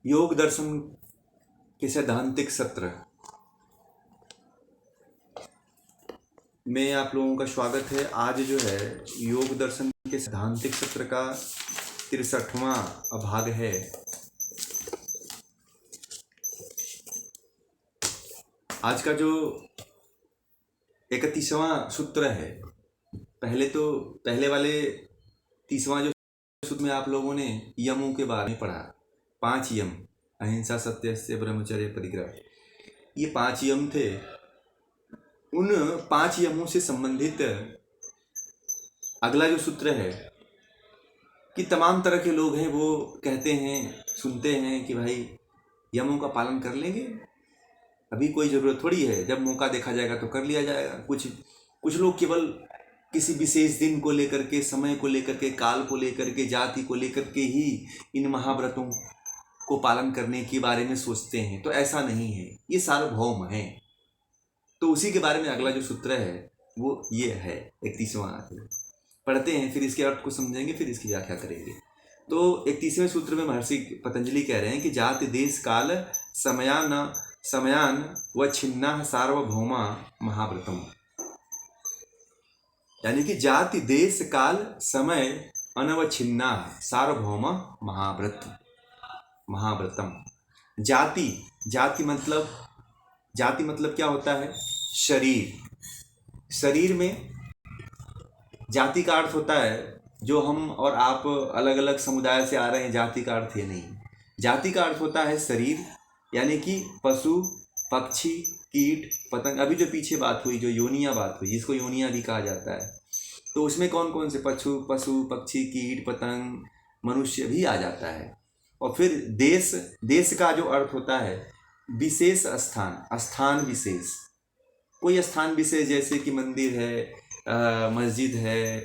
योग दर्शन के सैद्धांतिक सत्र में आप लोगों का स्वागत है। आज जो है योग दर्शन के सैद्धांतिक सत्र का 63वां भाग है। आज का जो 31वां सूत्र है, पहले वाले 30वां जो सूत्र में आप लोगों ने यमों के बारे में पढ़ा। 5 यम, अहिंसा, सत्य, अस्तेय, ब्रह्मचर्य, परिग्रह, ये 5 यम थे। उन 5 यमों से संबंधित अगला जो सूत्र है कि तमाम तरह के लोग हैं, वो कहते हैं, सुनते हैं कि भाई यमों का पालन कर लेंगे, अभी कोई ज़रूरत थोड़ी है, जब मौका देखा जाएगा तो कर लिया जाएगा। कुछ लोग केवल किसी विशेष दिन को लेकर के, समय को लेकर के, काल को लेकर के, जाति को लेकर के ही इन महाव्रतों को पालन करने के बारे में सोचते हैं। तो ऐसा नहीं है, ये सार्वभौम है। तो उसी के बारे में अगला जो सूत्र है वो ये है 31वां। पढ़ते हैं, फिर इसके अर्थ को समझेंगे, फिर इसकी व्याख्या करेंगे। तो 31वें सूत्र में महर्षि पतंजलि कह रहे हैं कि जाति देश काल समयान व छिन्ना सार्वभौमा महाव्रतम, यानी कि जाति देश काल समय अनवच्छिन्ना सार्वभौम महाव्रतम। जाति मतलब क्या होता है? शरीर में जाति का अर्थ होता है जो हम और आप अलग अलग समुदाय से आ रहे हैं, जाति का अर्थ ये नहीं। जाति का अर्थ होता है शरीर, यानी कि पशु, पक्षी, कीट, पतंग। अभी जो पीछे बात हुई, जो योनिया बात हुई, जिसको योनिया भी कहा जाता है, तो उसमें कौन कौन से पशु, पक्षी, कीट, पतंग, मनुष्य भी आ जाता है। और फिर देश का जो अर्थ होता है विशेष स्थान विशेष, कोई स्थान विशेष, जैसे कि मंदिर है, मस्जिद है,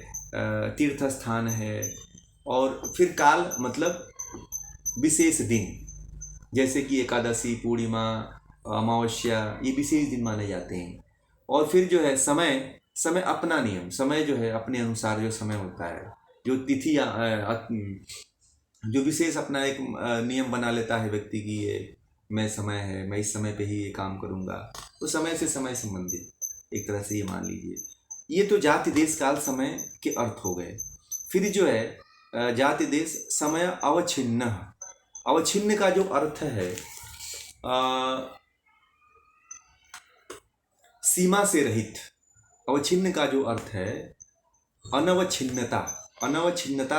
तीर्थ स्थान है। और फिर काल मतलब विशेष दिन, जैसे कि एकादशी, पूर्णिमा, अमावस्या, ये विशेष दिन माने जाते हैं। और फिर जो है समय अपना नियम, समय जो है अपने अनुसार जो समय होता है, जो तिथि जो विशेष अपना एक नियम बना लेता है व्यक्ति की, ये मैं इस समय पे ही ये काम करूँगा, तो समय से समय संबंधित एक तरह से ये मान लीजिए। ये तो जाति देश काल समय के अर्थ हो गए। फिर जो है जाति देश समय अवच्छिन्न का जो अर्थ है सीमा से रहित। अवच्छिन्न का जो अर्थ है अनवच्छिन्नता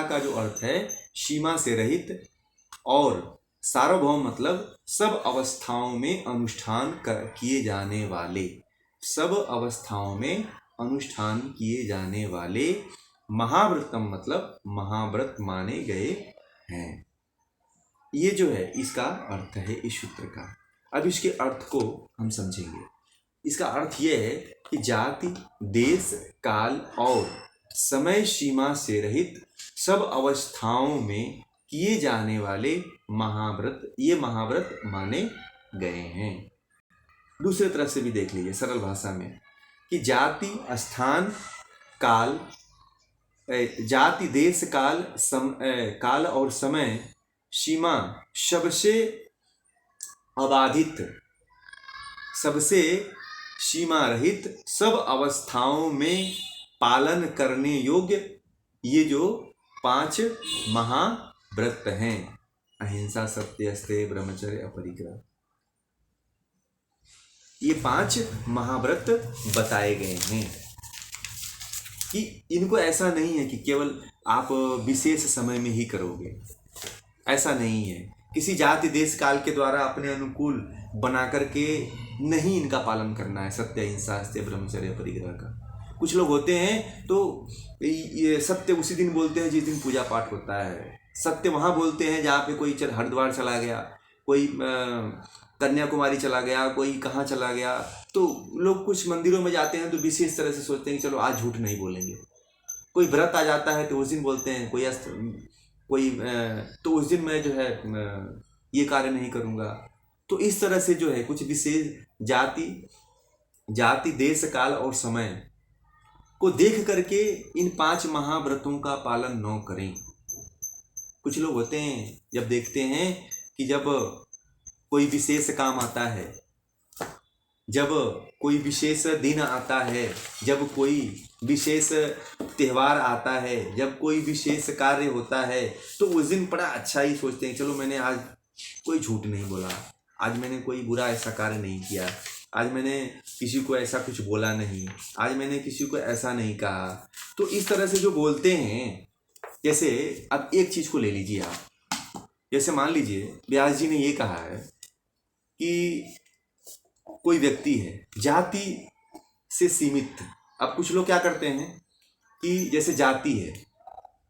का जो अर्थ है सीमा से रहित। और सार्वभौम मतलब सब अवस्थाओं में अनुष्ठान किए जाने वाले, महाव्रतम मतलब महाव्रत माने गए हैं। ये जो है इसका अर्थ है इस सूत्र का। अब इसके अर्थ को हम समझेंगे। इसका अर्थ ये है कि जाति देश काल और समय सीमा से रहित सब अवस्थाओं में किए जाने वाले ये महाव्रत माने गए हैं। दूसरे तरह से भी देख लीजिए सरल भाषा में कि जाति देश काल और समय सीमा सबसे अबाधित, सबसे सीमा रहित, सब अवस्थाओं में पालन करने योग्य ये जो 5 महाव्रत हैं, अहिंसा, सत्य, अस्तेय, ब्रह्मचर्य, अपरिग्रह, ये 5 महाव्रत बताए गए हैं। कि इनको ऐसा नहीं है कि केवल आप विशेष समय में ही करोगे, ऐसा नहीं है। किसी जाति देश काल के द्वारा अपने अनुकूल बना करके नहीं इनका पालन करना है। सत्य, अहिंसा, अस्तेय, ब्रह्मचर्य, परिग्रह का। कुछ लोग होते हैं तो ये सत्य उसी दिन बोलते हैं जिस दिन पूजा पाठ होता है। सत्य वहाँ बोलते हैं जहाँ पे कोई हरिद्वार चला गया, कोई कन्याकुमारी चला गया, कोई कहाँ चला गया। तो लोग कुछ मंदिरों में जाते हैं तो विशेष तरह से सोचते हैं कि चलो आज झूठ नहीं बोलेंगे। कोई व्रत आ जाता है तो उस दिन बोलते हैं, तो उस दिन मैं जो है ये कार्य नहीं करूँगा। तो इस तरह से जो है कुछ विशेष जाति देश काल और समय को देख करके इन 5 महाव्रतों का पालन न करें। कुछ लोग होते हैं जब देखते हैं कि जब कोई विशेष काम आता है, जब कोई विशेष दिन आता है, जब कोई विशेष त्यौहार आता है, जब कोई विशेष कार्य होता है, तो उस दिन बड़ा अच्छा ही सोचते हैं, चलो मैंने आज कोई झूठ नहीं बोला, आज मैंने कोई बुरा ऐसा कार्य नहीं किया, आज मैंने किसी को ऐसा कुछ बोला नहीं, आज मैंने किसी को ऐसा नहीं कहा। तो इस तरह से जो बोलते हैं, जैसे अब एक चीज़ को ले लीजिए आप, जैसे मान लीजिए व्यास जी ने ये कहा है कि कोई व्यक्ति है जाति से सीमित। अब कुछ लोग क्या करते हैं कि जैसे जाति है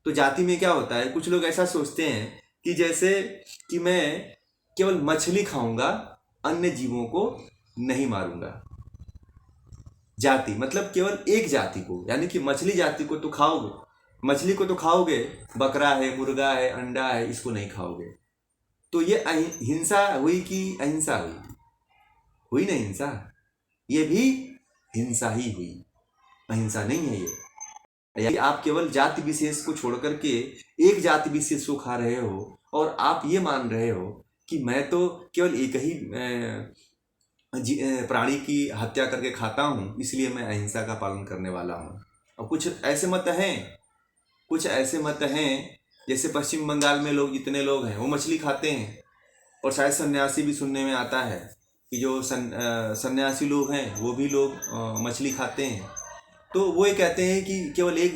तो जाति में क्या होता है, कुछ लोग ऐसा सोचते हैं कि जैसे कि मैं केवल मछली खाऊंगा, अन्य जीवों को नहीं मारूंगा। जाति मतलब केवल एक जाति को, यानी कि मछली जाति को तो खाओगे, मछली को तो खाओगे, बकरा है, मुर्गा है, अंडा है, इसको नहीं खाओगे। तो ये हिंसा हुई कि अहिंसा हुई? हुई ना हिंसा, ये भी हिंसा ही हुई, अहिंसा नहीं है ये। यानी आप केवल जाति विशेष को छोड़ करके एक जाति विशेष को खा रहे हो और आप ये मान रहे हो कि मैं तो केवल एक ही प्राणी की हत्या करके खाता हूँ, इसलिए मैं अहिंसा का पालन करने वाला हूँ। और कुछ ऐसे मत हैं, कुछ ऐसे मत हैं, जैसे पश्चिम बंगाल में लोग, जितने लोग हैं वो मछली खाते हैं, और शायद सन्यासी भी सुनने में आता है कि जो सन्यासी लोग हैं वो भी लोग मछली खाते हैं। तो वो ये कहते हैं कि केवल एक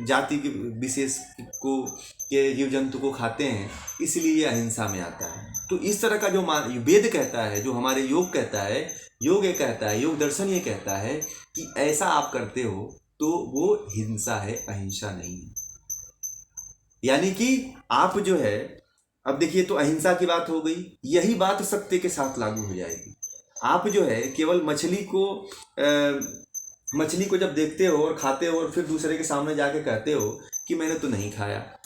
जाति के विशेष को के जीव जंतु को खाते हैं, इसलिए ये अहिंसा में आता है। तो इस तरह का जो वेद कहता है, जो हमारे योग कहता है, योग ये कहता है, योग दर्शन ये कहता है कि ऐसा आप करते हो तो वो हिंसा है, अहिंसा नहीं है। यानी कि आप जो है, अब देखिए तो अहिंसा की बात हो गई, यही बात सत्य के साथ लागू हो जाएगी। आप जो है केवल मछली को जब देखते हो और खाते हो और फिर दूसरे के सामने जाके कहते हो कि मैंने तो नहीं खाया,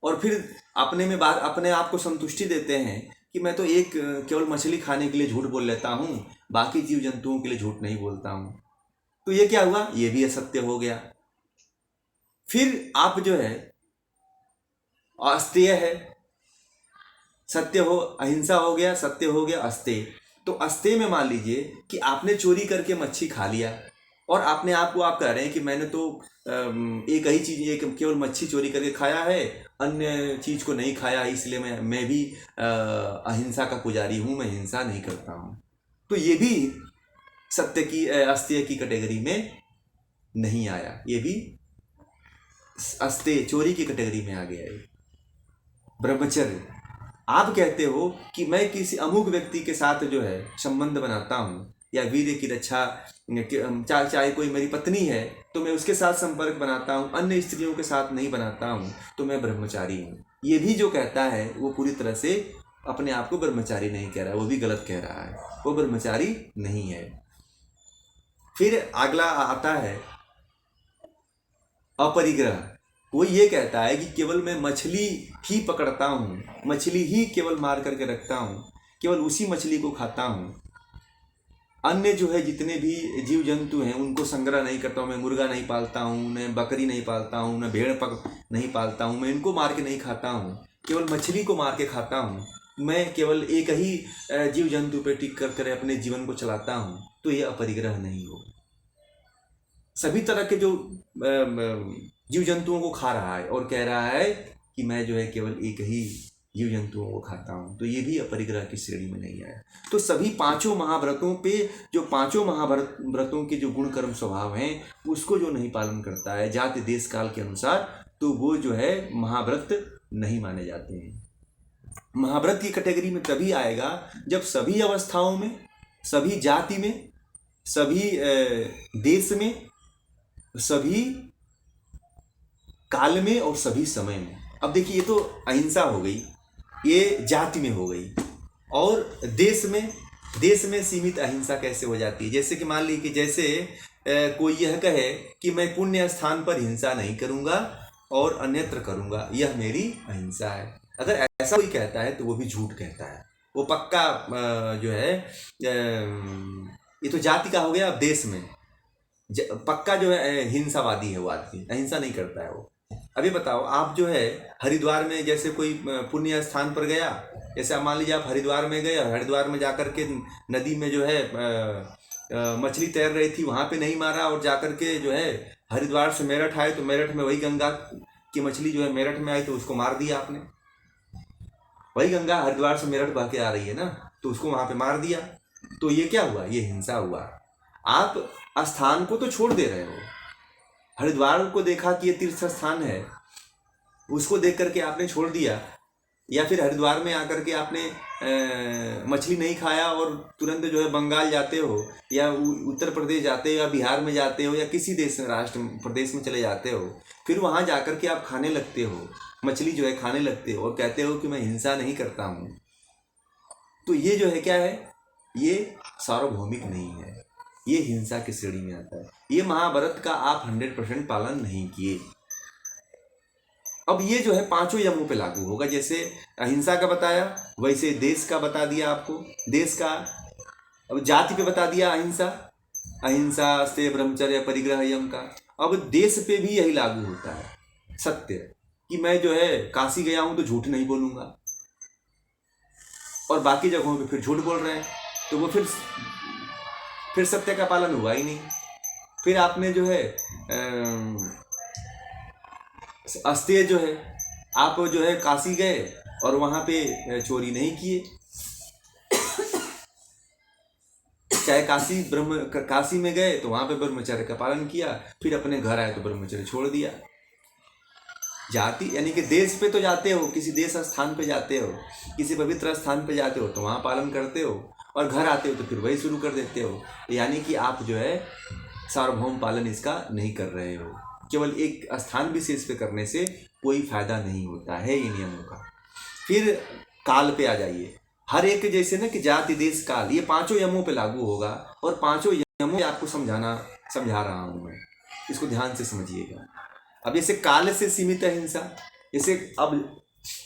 और फिर अपने आप को संतुष्टि देते हैं कि मैं तो एक केवल मछली खाने के लिए झूठ बोल लेता हूँ, बाकी जीव जंतुओं के लिए झूठ नहीं बोलता हूँ। तो ये क्या हुआ, ये भी असत्य हो गया। फिर आप जो है अस्तेय है, सत्य हो, अहिंसा हो गया, सत्य हो गया, अस्तेय। तो अस्तेय में मान लीजिए कि आपने चोरी करके मच्छी खा लिया और अपने आप को आप कह रहे हैं कि मैंने तो एक ही चीज़, एक केवल मच्छी चोरी करके खाया है, अन्य चीज़ को नहीं खाया, इसलिए मैं भी अहिंसा का पुजारी हूँ, मैं हिंसा नहीं करता हूँ। तो ये भी सत्य की अस्तेय की कैटेगरी में नहीं आया, ये भी अस्तेय चोरी की कैटेगरी में आ गया है। ब्रह्मचर्य, आप कहते हो कि मैं किसी अमुक व्यक्ति के साथ जो है संबंध बनाता हूँ, या वीर्य की रक्षा, चाहे कोई मेरी पत्नी है तो मैं उसके साथ संपर्क बनाता हूँ, अन्य स्त्रियों के साथ नहीं बनाता हूँ, तो मैं ब्रह्मचारी हूँ। ये भी जो कहता है वो पूरी तरह से अपने आप को ब्रह्मचारी नहीं कह रहा है, वो भी गलत कह रहा है, वो ब्रह्मचारी नहीं है। फिर अगला आता है अपरिग्रह। वो ये कहता है कि केवल मैं मछली ही पकड़ता हूँ, मछली ही केवल मार करके रखता हूँ, केवल उसी मछली को खाता हूँ, अन्य जो है जितने भी जीव जंतु हैं उनको संग्रह नहीं करता हूँ। मैं मुर्गा नहीं पालता हूँ, मैं बकरी नहीं पालता हूँ, मैं भेड़ नहीं पालता हूँ, मैं इनको मार के नहीं खाता हूँ, केवल मछली को मार के खाता हूँ, मैं केवल एक ही जीव जंतु पे टिक कर अपने जीवन को चलाता हूँ। तो ये अपरिग्रह नहीं हो, सभी तरह के जो जीव जंतुओं को खा रहा है और कह रहा है कि मैं जो है केवल एक ही जीव जंतुओं को खाता हूँ, तो ये भी अपरिग्रह की श्रेणी में नहीं आया। तो सभी पांचों महाव्रतों पे, जो पांचों महाव्रतों के जो गुण कर्म स्वभाव हैं उसको जो नहीं पालन करता है जाति देश काल के अनुसार, तो वो जो है महाव्रत नहीं माने जाते हैं। महाव्रत की कैटेगरी में तभी आएगा जब सभी अवस्थाओं में, सभी जाति में, सभी देश में, सभी काल में और सभी समय में। अब देखिए ये तो अहिंसा हो गई, ये जाति में हो गई, और देश में सीमित अहिंसा कैसे हो जाती है? जैसे कि मान लीजिए कि जैसे कोई यह कहे कि मैं पुण्य स्थान पर हिंसा नहीं करूंगा और अन्यत्र करूंगा, यह मेरी अहिंसा है। अगर ऐसा कोई कहता है तो वो भी झूठ कहता है, वो पक्का जो है ये तो जाति का हो गया। अब देश में पक्का जो है हिंसावादी है, वो आदमी अहिंसा नहीं करता है वो। अभी बताओ, आप जो है हरिद्वार में जैसे कोई पुण्य स्थान पर गया, जैसे आप मान लीजिए आप हरिद्वार में गए और हरिद्वार में जाकर के नदी में जो है मछली तैर रही थी, वहाँ पे नहीं मारा और जाकर के जो है हरिद्वार से मेरठ आए तो मेरठ में वही गंगा की मछली जो है मेरठ में आई तो उसको मार दिया आपने। वही गंगा हरिद्वार से मेरठ बह के आ रही है ना, तो उसको वहाँ पे मार दिया। तो ये क्या हुआ? ये हिंसा हुआ। आप स्थान को तो छोड़ दे रहे हो, हरिद्वार को देखा कि ये तीर्थ स्थान है, उसको देख करके आपने छोड़ दिया, या फिर हरिद्वार में आकर के आपने मछली नहीं खाया और तुरंत जो है बंगाल जाते हो या उत्तर प्रदेश जाते हो या बिहार में जाते हो या किसी देश में राष्ट्र प्रदेश में चले जाते हो, फिर वहाँ जाकर के आप खाने लगते हो, मछली जो है खाने लगते हो और कहते हो कि मैं हिंसा नहीं करता हूँ। तो ये जो है क्या है? ये सार्वभौमिक नहीं है, ये हिंसा की श्रेणी में आता है। ये महाभारत का आप 100% पालन नहीं किए। अब ये जो है पांचों यमों पे लागू होगा। जैसे अहिंसा का बताया, वैसे देश का बता दिया आपको, देश का। अब जाति पे बता दिया अहिंसा, अहिंसा से ब्रह्मचर्य परिग्रह यम का। अब देश पे भी यही लागू होता है, सत्य, कि मैं जो है काशी गया हूं तो झूठ नहीं बोलूंगा, और बाकी जगहों पे फिर झूठ बोल रहे हैं, तो वो फिर सत्य का पालन हुआ ही नहीं। फिर आपने जो है अस्तेय जो है, आप जो है काशी गए और वहां पे चोरी नहीं किए, चाहे काशी में गए तो वहां पे ब्रह्मचर्य का पालन किया, फिर अपने घर आए तो ब्रह्मचर्य छोड़ दिया। जाति यानी कि देश पे तो जाते हो, किसी देश स्थान पे जाते हो, किसी पवित्र स्थान पे जाते हो तो वहाँ पालन करते हो, और घर आते हो तो फिर वही शुरू कर देते हो। यानी कि आप जो है सार्वभौम पालन इसका नहीं कर रहे हो। केवल एक स्थान विशेष पे करने से कोई फायदा नहीं होता है इन नियमों का। फिर काल पे आ जाइए। हर एक जैसे ना कि जाति देश काल, ये पांचों यमों पे लागू होगा, और पांचों यमों आपको समझा रहा हूँ मैं, इसको ध्यान से समझिएगा। अब जैसे काल से सीमित है हिंसा, जैसे अब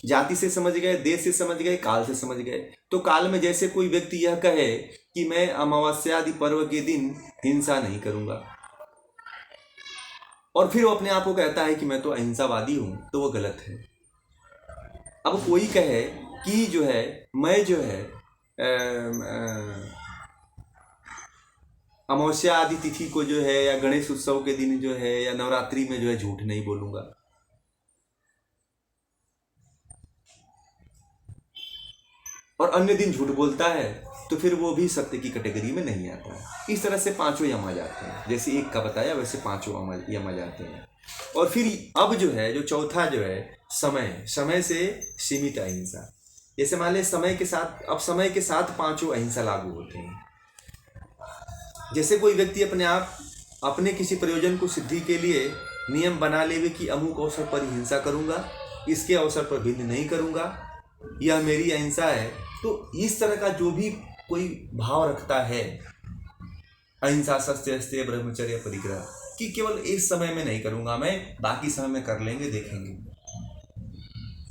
जाति से समझ गए, देश से समझ गए, काल से समझ गए। तो काल में जैसे कोई व्यक्ति यह कहे कि मैं अमावस्या आदि पर्व के दिन हिंसा नहीं करूंगा, और फिर वो अपने आप को कहता है कि मैं तो अहिंसावादी हूं, तो वो गलत है। अब कोई कहे कि जो है मैं जो है अमावस्या आदि तिथि को जो है या गणेश उत्सव के दिन जो है या नवरात्रि में जो है झूठ नहीं बोलूंगा, और अन्य दिन झूठ बोलता है, तो फिर वो भी सत्य की कैटेगरी में नहीं आता है। इस तरह से पांचों यम आ जाते हैं, जैसे एक का बताया वैसे पांचों यम आ जाते हैं। और फिर अब जो है जो चौथा जो है समय से सीमित अहिंसा। जैसे मान लें समय के साथ पांचों अहिंसा लागू होते हैं। जैसे कोई व्यक्ति अपने किसी प्रयोजन को सिद्धि के लिए नियम बना लेवे कि अमुक अवसर पर हिंसा करूंगा, इसके अवसर पर भिन्न नहीं करूंगा, यह मेरी अहिंसा है। तो इस तरह का जो भी कोई भाव रखता है, अहिंसा सत्य अस्तेय ब्रह्मचर्य परिग्रह, कि केवल इस समय में नहीं करूंगा मैं, बाकी समय में कर लेंगे देखेंगे,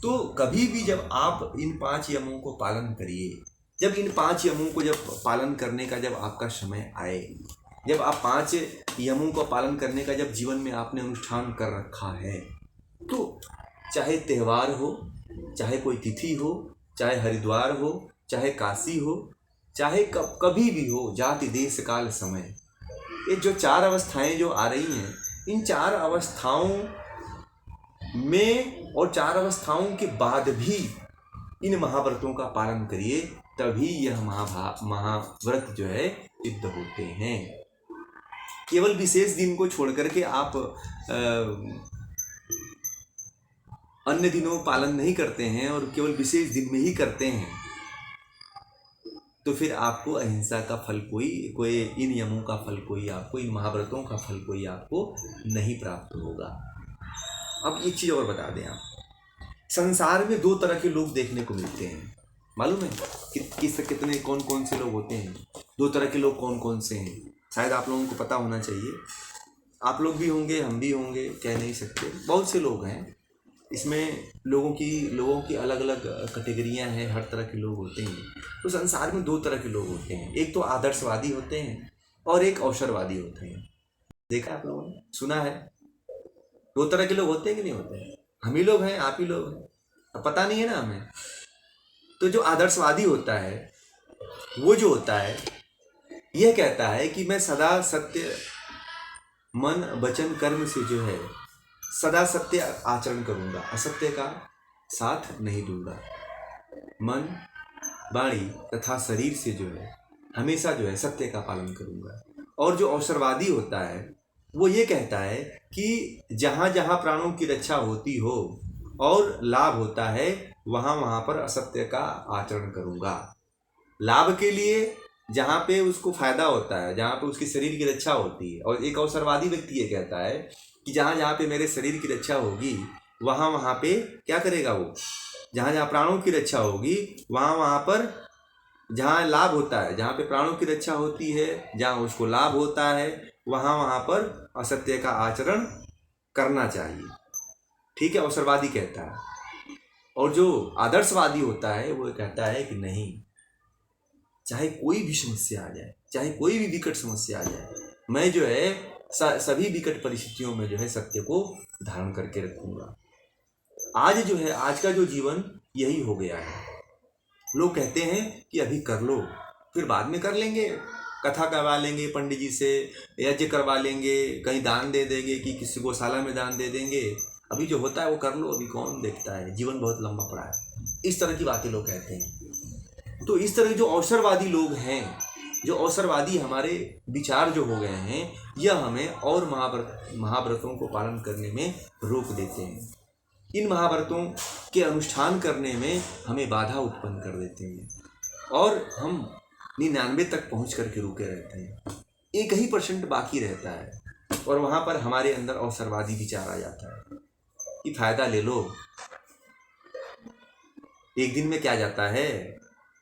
तो कभी भी जब आप इन 5 यमों को पालन करिए, जब इन 5 यमों को जब पालन करने का जब आपका समय आए, जब आप 5 यमों को पालन करने का जब जीवन में आपने अनुष्ठान कर रखा है, तो चाहे त्यौहार हो, चाहे कोई तिथि हो, चाहे हरिद्वार हो, चाहे काशी हो, चाहे कभी भी हो, जाति देश काल समय, ये जो 4 अवस्थाएं जो आ रही हैं, इन 4 अवस्थाओं में और 4 अवस्थाओं के बाद भी इन महाव्रतों का पालन करिए, तभी यह महाव्रत जो है सिद्ध होते हैं। केवल विशेष दिन को छोड़ करके आप अन्य दिनों पालन नहीं करते हैं और केवल विशेष दिन में ही करते हैं, तो फिर आपको अहिंसा का फल कोई इन यमों का फल कोई आपको, इन महाव्रतों का फल कोई आपको नहीं प्राप्त होगा। अब एक चीज़ और बता दें, आप संसार में 2 तरह के लोग देखने को मिलते हैं, मालूम है कितने कौन कौन से लोग होते हैं? 2 तरह के लोग कौन कौन से हैं? शायद आप लोगों को पता होना चाहिए, आप लोग भी होंगे, हम भी होंगे, कह नहीं सकते, बहुत से लोग हैं इसमें। लोगों की अलग अलग कैटेगरियां हैं, हर तरह के लोग होते हैं। तो संसार में 2 तरह के लोग होते हैं, एक तो आदर्शवादी होते हैं और एक अवसरवादी होते हैं। देखा आप लोगों ने, सुना है? दो तरह के लोग होते हैं कि नहीं होते हैं? हम ही लोग हैं, आप ही लोग हैं, अब पता नहीं है ना हमें। तो जो आदर्शवादी होता है वो जो होता है यह कहता है कि मैं सदा सत्य मन वचन कर्म से जो है सदा सत्य आचरण करूंगा, असत्य का साथ नहीं दूंगा। मन वाणी तथा शरीर से जो है हमेशा जो है सत्य का पालन करूंगा। और जो अवसरवादी होता है वो ये कहता है कि जहाँ जहाँ प्राणों की रक्षा होती हो और लाभ होता है वहाँ वहाँ पर असत्य का आचरण करूंगा। लाभ के लिए जहाँ पे उसको फायदा होता है, जहाँ पे उसकी शरीर की रक्षा होती है। और एक अवसरवादी व्यक्ति ये कहता है कि जहाँ जहाँ पे मेरे शरीर की रक्षा होगी वहाँ वहाँ पे क्या करेगा वो, जहाँ जहाँ प्राणों की रक्षा होगी वहाँ वहाँ पर जहाँ लाभ होता है, जहाँ पे प्राणों की रक्षा होती है, जहाँ उसको लाभ होता है वहाँ वहाँ पर असत्य का आचरण करना चाहिए। ठीक है, अवसरवादी कहता है। और जो आदर्शवादी होता है वो कहता है कि नहीं, चाहे कोई भी समस्या आ जाए, चाहे कोई भी विकट समस्या आ जाए, मैं जो है सभी विकट परिस्थितियों में जो है सत्य को धारण करके रखूंगा। आज जो है आज का जो जीवन यही हो गया है। लोग कहते हैं कि अभी कर लो फिर बाद में कर लेंगे, कथा करवा लेंगे पंडित जी से, यज्ञ करवा लेंगे, कहीं दान दे देंगे कि किसी गौशाला में दान दे देंगे, अभी जो होता है वो कर लो, अभी कौन देखता है, जीवन बहुत लंबा पड़ा है। इस तरह की बातें लोग कहते हैं। तो इस तरह जो अवसरवादी लोग हैं, जो अवसरवादी हमारे विचार जो हो गए हैं, यह हमें और महाव्रतों को पालन करने में रोक देते हैं। इन महाव्रतों के अनुष्ठान करने में हमें बाधा उत्पन्न कर देते हैं और हम 99 तक पहुंच करके रुके रहते हैं। 1% बाकी रहता है और वहाँ पर हमारे अंदर अवसरवादी विचार आ जाता है कि फायदा ले लो, एक दिन में क्या जाता है,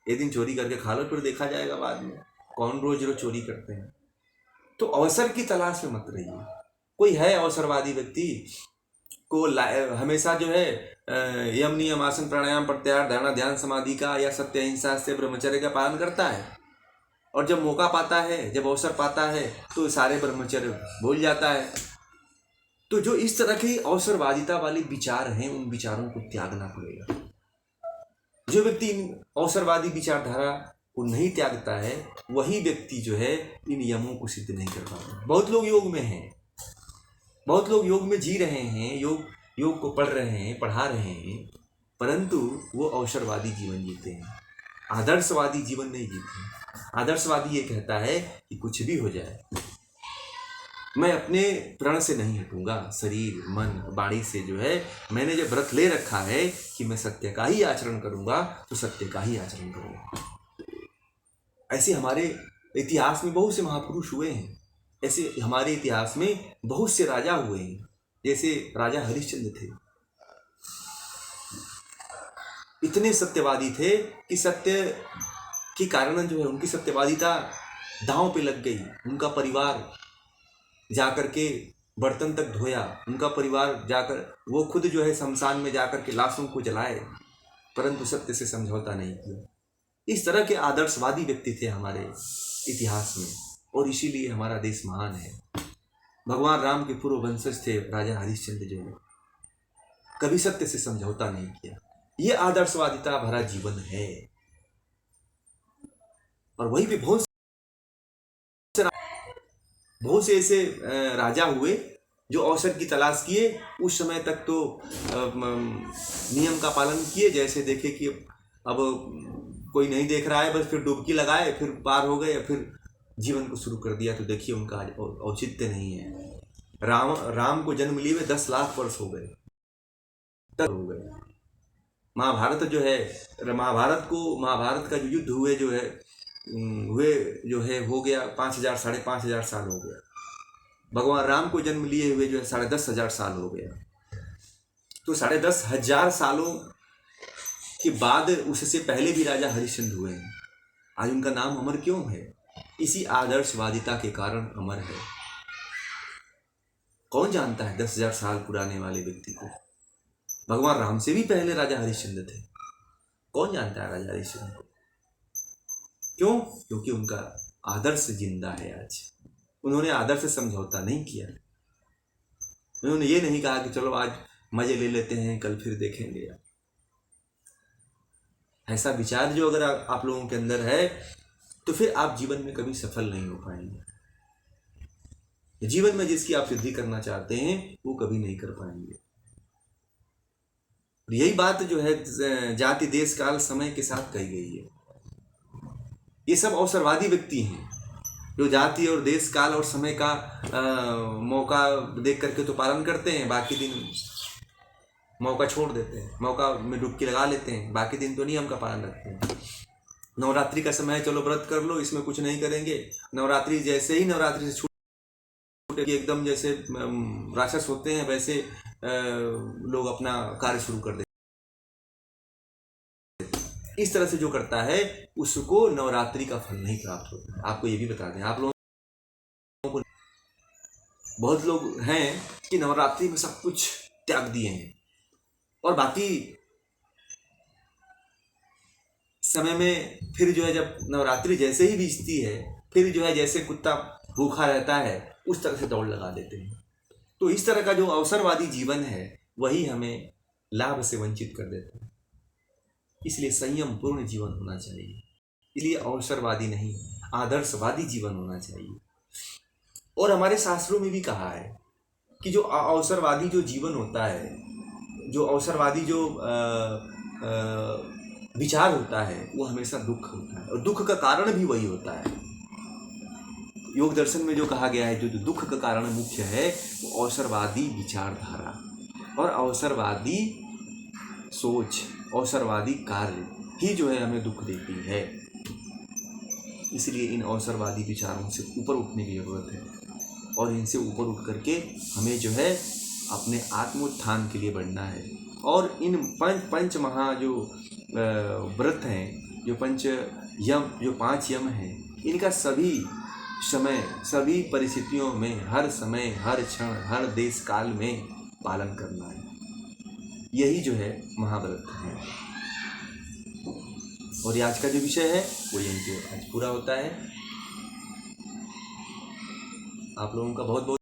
एक दिन चोरी करके खा लो, फिर देखा जाएगा बाद में कौन रोज रोज चोरी करते हैं। तो अवसर की तलाश में मत रहिए। कोई है अवसरवादी व्यक्ति को हमेशा जो है यम नियम आसन प्राणायाम प्रत्याहार धारणा ध्यान समाधि का या सत्य अहिंसा से ब्रह्मचर्य का पालन करता है, और जब मौका पाता है, जब अवसर पाता है तो सारे ब्रह्मचर्य भूल जाता है। तो जो इस तरह की अवसरवादिता वाले विचार हैं उन विचारों को त्यागना पड़ेगा। जो व्यक्ति इन अवसरवादी विचारधारा को नहीं त्यागता है वही व्यक्ति जो है इन यमों को सिद्ध नहीं कर पाता। बहुत लोग योग में हैं, बहुत लोग योग में जी रहे हैं, योग को पढ़ रहे हैं, पढ़ा रहे हैं, परंतु वो अवसरवादी जीवन जीते हैं, आदर्शवादी जीवन नहीं जीते। आदर्शवादी ये कहता है कि कुछ भी हो जाए मैं अपने प्रण से नहीं हटूंगा, शरीर मन वाणी से जो है मैंने जब व्रत ले रखा है कि मैं सत्य का ही आचरण करूंगा तो सत्य का ही आचरण करूंगा। ऐसे हमारे इतिहास में बहुत से महापुरुष हुए हैं, ऐसे हमारे इतिहास में बहुत से राजा हुए हैं। जैसे राजा हरिश्चंद्र थे, इतने सत्यवादी थे कि सत्य के कारण जो है उनकी सत्यवादिता दांव पे लग गई। उनका परिवार जाकर के बर्तन तक धोया, उनका परिवार जाकर वो खुद जो है शमशान में जाकर के लाशों को जलाए, परंतु सत्य से समझौता नहीं किया। इस तरह के आदर्शवादी व्यक्ति थे हमारे इतिहास में और इसीलिए हमारा देश महान है। भगवान राम के पूर्व वंशज थे राजा हरिश्चंद्र, जो है कभी सत्य से समझौता नहीं किया। ये आदर्शवादिता भरा जीवन है। और वहीं पे बहुत से ऐसे राजा हुए जो अवसर की तलाश किए, उस समय तक तो नियम का पालन किए, जैसे देखे कि अब कोई नहीं देख रहा है बस फिर डुबकी लगाए, फिर पार हो गए, फिर जीवन को शुरू कर दिया। तो देखिए उनका औचित्य नहीं है। राम को जन्म लिए हुए 10 लाख वर्ष हो गए। महाभारत जो है, महाभारत का जो युद्ध हुए जो है हो गया 5,000 5,500 साल हो गया। भगवान राम को जन्म लिए हुए जो है 10,500 साल हो गया। तो 10,500 सालों के बाद उससे पहले भी राजा हरिश्चंद्र हुए हैं। आज उनका नाम अमर क्यों है? इसी आदर्शवादिता के कारण अमर है। कौन जानता है 10,000 साल पुराने वाले व्यक्ति को? भगवान राम से भी पहले राजा हरिश्चंद्र थे। कौन जानता है राजा हरिश्चंद्र को? क्यों? क्योंकि उनका आदर्श जिंदा है। आज उन्होंने आदर्श से समझौता नहीं किया। उन्होंने ये नहीं कहा कि चलो आज मजे ले लेते हैं, कल फिर देखेंगे। ऐसा विचार जो अगर आप लोगों के अंदर है तो फिर आप जीवन में कभी सफल नहीं हो पाएंगे। जीवन में जिसकी आप सिद्धि करना चाहते हैं वो कभी नहीं कर पाएंगे। यही बात जो है जाति देश काल समय के साथ कही गई है। ये सब अवसरवादी व्यक्ति हैं जो जाति और देश काल और समय का मौका देख करके तो पालन करते हैं, बाकी दिन मौका छोड़ देते हैं, मौका में डुबकी लगा लेते हैं, बाकी दिन तो नियम का पालन रखते हैं। नवरात्रि का समय है, चलो व्रत कर लो, इसमें कुछ नहीं करेंगे। नवरात्रि जैसे ही नवरात्रि से छूट एकदम जैसे राक्षस होते हैं वैसे लोग अपना कार्य शुरू कर देते। इस तरह से जो करता है उसको नवरात्रि का फल नहीं प्राप्त होता है। आपको ये भी बता दें, आप लोगों को बहुत लोग हैं कि नवरात्रि में सब कुछ त्याग दिए हैं और बाकी समय में फिर जो है जब नवरात्रि जैसे ही बीतती है फिर जो है जैसे कुत्ता भूखा रहता है उस तरह से दौड़ लगा देते हैं। तो इस तरह का जो अवसरवादी जीवन है वही हमें लाभ से वंचित कर देता है। इसलिए संयम पूर्ण जीवन होना चाहिए। इसलिए अवसरवादी नहीं, आदर्शवादी जीवन होना चाहिए। और हमारे शास्त्रों में भी कहा है कि जो अवसरवादी जो जीवन होता है, जो अवसरवादी जो विचार होता है वो हमेशा दुख होता है और दुख का कारण भी वही होता है। योग दर्शन में जो कहा गया है जो दुख का कारण मुख्य है वो अवसरवादी विचारधारा और अवसरवादी सोच, अवसरवादी कार्य ही जो है हमें दुख देती है। इसलिए इन अवसरवादी विचारों से ऊपर उठने की जरूरत है और इनसे ऊपर उठ करके हमें जो है अपने आत्मोत्थान के लिए बढ़ना है। और इन पंच महा जो व्रत हैं, जो जो 5 यम हैं, इनका सभी समय सभी परिस्थितियों में हर समय हर क्षण हर देश काल में पालन करना है। यही जो है महाव्रत है। और ये आज का जो विषय है वो यहीं पे आज पूरा होता है। आप लोगों का बहुत बहुत